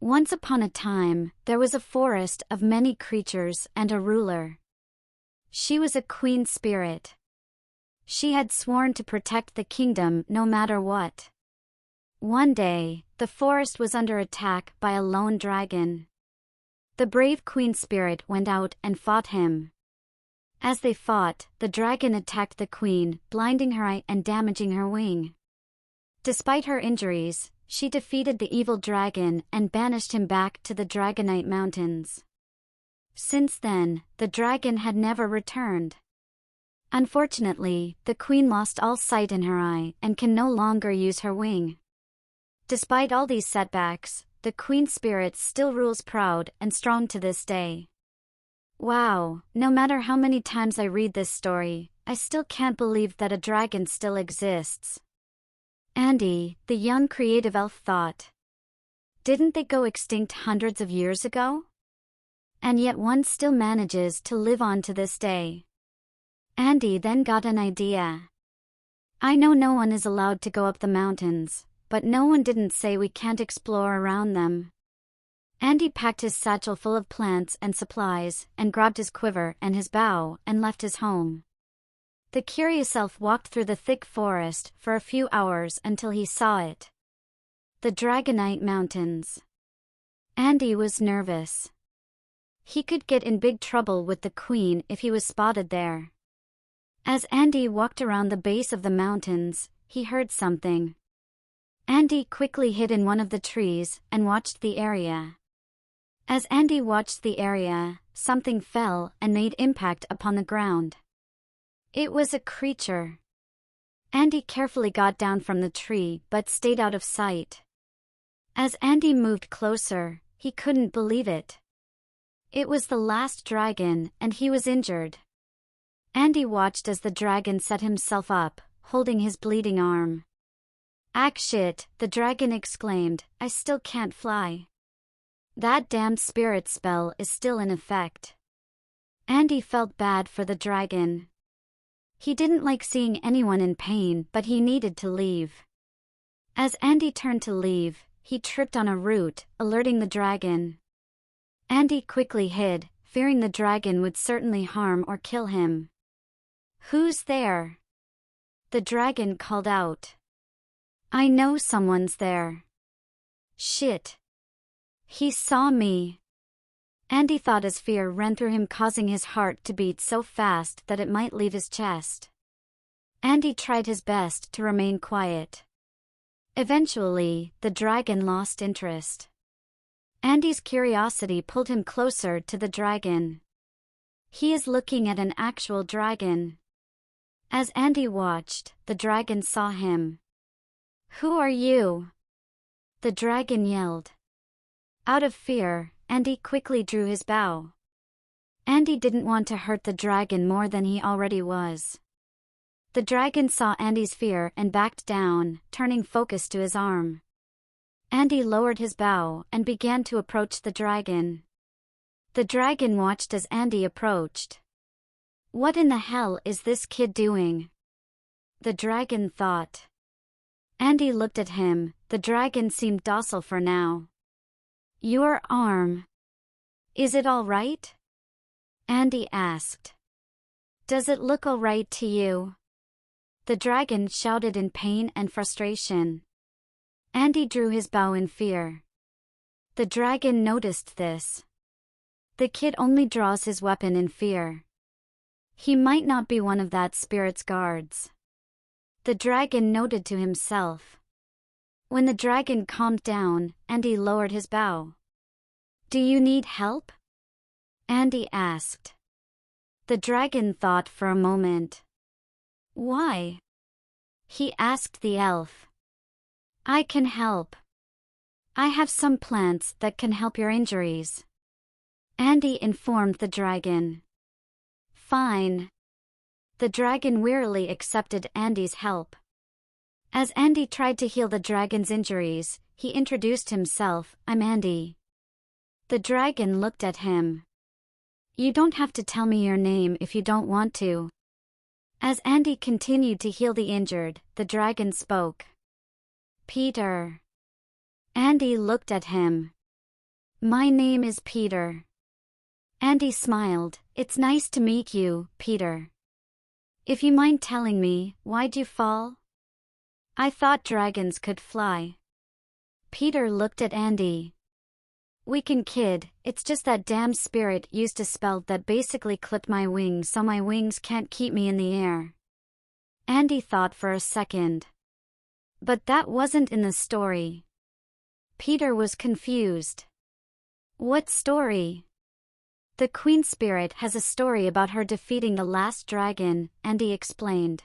Once upon a time, there was a forest of many creatures and a ruler. She was a queen spirit. She had sworn to protect the kingdom no matter what. One day, the forest was under attack by a lone dragon. The brave queen spirit went out and fought him. As they fought, the dragon attacked the queen, blinding her eye and damaging her wing. Despite her injuries, she defeated the evil dragon and banished him back to the Dragonite Mountains. Since then, the dragon had never returned. Unfortunately, the queen lost all sight in her eye and can no longer use her wing. Despite all these setbacks, the queen spirit still rules proud and strong to this day. Wow, no matter how many times I read this story, I still can't believe that a dragon still exists. Andy, the young creative elf, thought. Didn't they go extinct hundreds of years ago? And yet one still manages to live on to this day. Andy then got an idea. I know no one is allowed to go up the mountains, but no one didn't say we can't explore around them. Andy packed his satchel full of plants and supplies, and grabbed his quiver and his bow, and left his home. The curious elf walked through the thick forest for a few hours until he saw it. The Dragonite Mountains. Andy was nervous. He could get in big trouble with the queen if he was spotted there. As Andy walked around the base of the mountains, he heard something. Andy quickly hid in one of the trees and watched the area. As Andy watched the area, something fell and made impact upon the ground. It was a creature. Andy carefully got down from the tree but stayed out of sight. As Andy moved closer, he couldn't believe it. It was the last dragon, and he was injured. Andy watched as the dragon set himself up, holding his bleeding arm. "Ack shit," the dragon exclaimed, "I still can't fly. That damned spirit spell is still in effect." Andy felt bad for the dragon. He didn't like seeing anyone in pain, but he needed to leave. As Andy turned to leave, he tripped on a root, alerting the dragon. Andy quickly hid, fearing the dragon would certainly harm or kill him. "Who's there?" the dragon called out. "I know someone's there." "Shit. He saw me." Andy thought as fear ran through him, causing his heart to beat so fast that it might leave his chest. Andy tried his best to remain quiet. Eventually, the dragon lost interest. Andy's curiosity pulled him closer to the dragon. He is looking at an actual dragon. As Andy watched, the dragon saw him. "Who are you?" the dragon yelled. Out of fear, Andy quickly drew his bow. Andy didn't want to hurt the dragon more than he already was. The dragon saw Andy's fear and backed down, turning focus to his arm. Andy lowered his bow and began to approach the dragon. The dragon watched as Andy approached. "What in the hell is this kid doing?" the dragon thought. Andy looked at him. The dragon seemed docile for now. "Your arm. Is it all right?" Andy asked. "Does it look all right to you?" the dragon shouted in pain and frustration. Andy drew his bow in fear. The dragon noticed this. The kid only draws his weapon in fear. He might not be one of that spirit's guards. The dragon noted to himself. When the dragon calmed down, Andy lowered his bow. "Do you need help?" Andy asked. The dragon thought for a moment. "Why?" he asked the elf. "I can help. I have some plants that can help your injuries," Andy informed the dragon. "Fine." The dragon wearily accepted Andy's help. As Andy tried to heal the dragon's injuries, he introduced himself. "I'm Andy." The dragon looked at him. "You don't have to tell me your name if you don't want to." As Andy continued to heal the injured, the dragon spoke. "Peter." Andy looked at him. My name is Peter. Andy smiled. It's nice to meet you, Peter. If you mind telling me, why'd you fall? I thought dragons could fly. Peter looked at Andy. Weakened kid, it's just that damn spirit used a spell that basically clipped my wings so my wings can't keep me in the air. Andy thought for a second. But that wasn't in the story. Peter was confused. What story? The Queen Spirit has a story about her defeating the last dragon, Andy explained.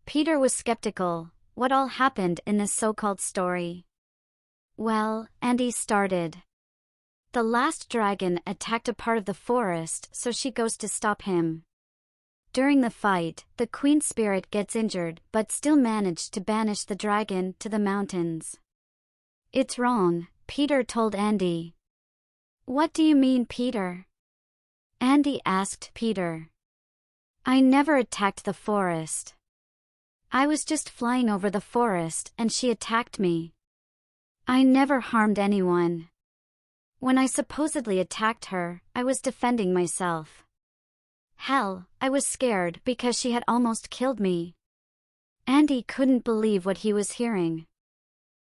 Peter was skeptical. What all happened in this so-called story? Well, Andy started. The last dragon attacked a part of the forest, so she goes to stop him. During the fight, the Queen Spirit gets injured but still managed to banish the dragon to the mountains. It's wrong, Peter told Andy. What do you mean, Peter? Andy asked Peter. I never attacked the forest. I was just flying over the forest and she attacked me. I never harmed anyone. When I supposedly attacked her, I was defending myself. Hell, I was scared because she had almost killed me. Andy couldn't believe what he was hearing.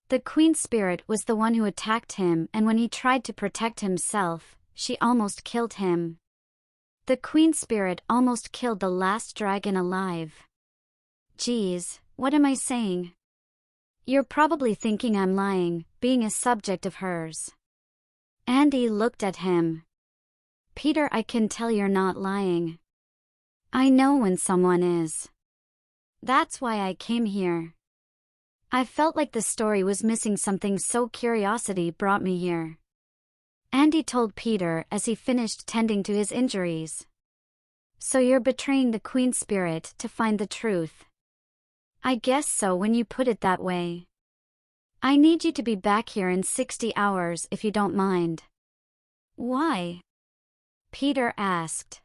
The Queen Spirit was the one who attacked him, and when he tried to protect himself, she almost killed him. The Queen Spirit almost killed the last dragon alive. Geez, what am I saying? You're probably thinking I'm lying, being a subject of hers. Andy looked at him. Peter, I can tell you're not lying. I know when someone is. That's why I came here. I felt like the story was missing something, so curiosity brought me here. Andy told Peter as he finished tending to his injuries. So you're betraying the Queen Spirit to find the truth. I guess so when you put it that way. I need you to be back here in 60 hours if you don't mind. Why? Peter asked.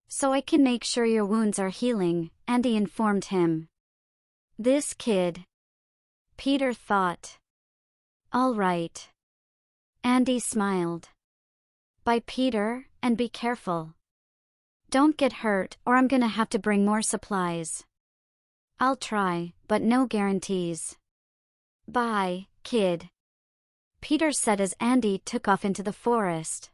So I can make sure your wounds are healing, Andy informed him. This kid. Peter thought. All right. Andy smiled. Bye, Peter, and be careful. Don't get hurt or I'm gonna have to bring more supplies. I'll try, but no guarantees. Bye, kid. Peter said as Andy took off into the forest.